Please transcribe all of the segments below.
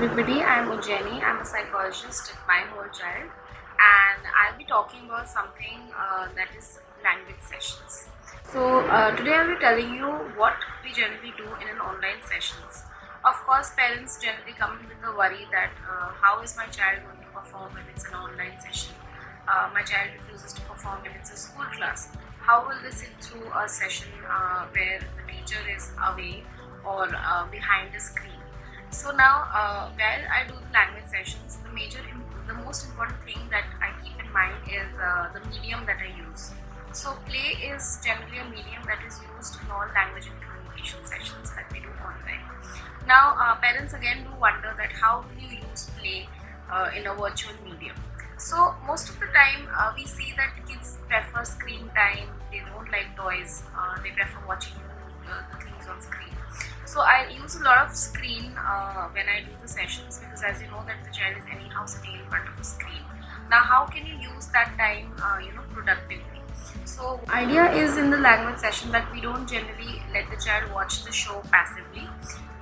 everybody, I'm Ujjaini. I'm a psychologist at My Whole Child, and I'll be talking about something that is language sessions. Today I'll be telling you what we generally do in an online sessions. Of course, parents generally come with the worry that how is my child going to perform when it's an online session? My child refuses to perform when it's a school class. How will they sit through a session where the teacher is away or behind a screen? So now, while I do the language sessions, the most important thing that I keep in mind is the medium that I use. So play is generally a medium that is used in all language and communication sessions that we do online. Now, parents again do wonder that how will you use play in a virtual medium. So most of the time, we see that kids prefer screen time. They don't like toys. They prefer watching the things on screen. So I use a lot of screen when I do the sessions, because as you know that the child is anyhow sitting in front of a screen. Now how can you use that time productively? So idea is in the language session that we don't generally let the child watch the show passively.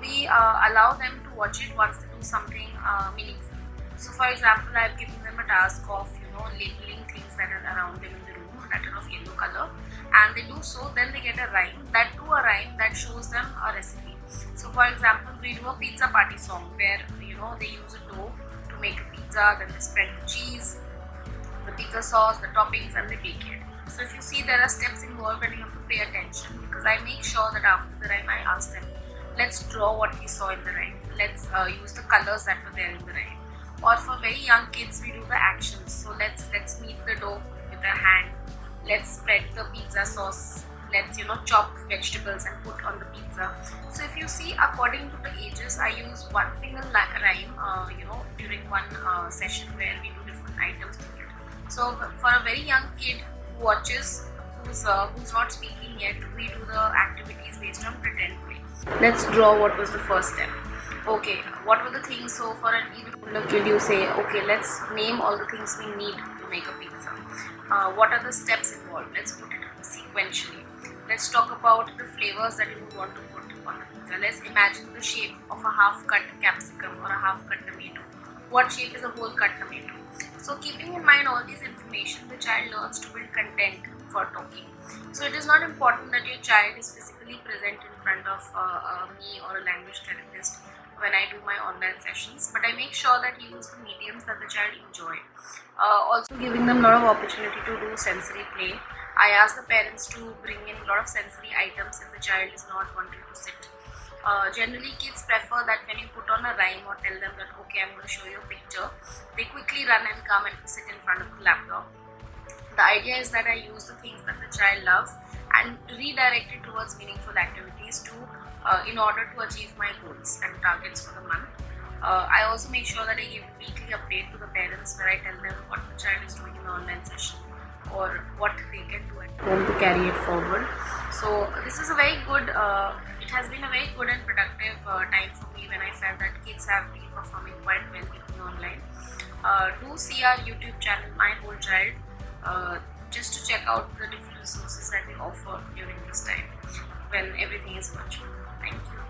We allow them to watch it once they do something meaningful. So for example, I've given them a task of labeling things that are around them in the room that are of yellow color, and they do so, then they get a rhyme, that shows them a recipe. So for example, we do a pizza party song where they use a dough to make a pizza, then they spread the cheese, the pizza sauce, the toppings, and they bake it. So if you see, there are steps involved and you have to pay attention, because I make sure that after the rhyme I ask them, let's draw what we saw in the rhyme, let's use the colors that were there in the rhyme. Or for very young kids, we do the actions. So let's knead the dough with our hand, let's spread the pizza sauce, let's chop vegetables and put on the pizza. So if you see, according to the ages, I use one single rhyme during one session where we do different items to it. So for a very young kid who watches, who's not speaking yet, we do the activities based on pretend play. Let's draw what was the first step. Okay, what were the things? So for an even older kid, you say, okay, let's name all the things we need to make a pizza. What are the steps involved? Let's put it sequentially. Let's talk about the flavors that you would want to put on the pizza. Let's imagine the shape of a half-cut capsicum or a half-cut tomato. What shape is a whole-cut tomato? So keeping in mind all these information, the child learns to build content for talking. So it is not important that your child is physically present in front of me or a language therapist when I do my online sessions, but I make sure that you use the mediums that the child enjoy. Also giving them a lot of opportunity to do sensory play. I ask the parents to bring in a lot of sensory items if the child is not wanting to sit. Generally, kids prefer that when you put on a rhyme or tell them that, okay, I'm going to show you a picture, they quickly run and come and sit in front of the laptop. The idea is that I use the things that the child loves and redirect it towards meaningful activities in order to achieve my goals and targets for the month. I also make sure that I give a weekly update to the parents where I tell them what the child is doing in the online session or what they can do at home to carry it forward. So this is a very good, it has been a very good and productive time for me when I felt that kids have been performing quite well with me online. Do see our YouTube channel, My Whole Child, just to check out the different resources that we offer during this time when everything is virtual. Thank you.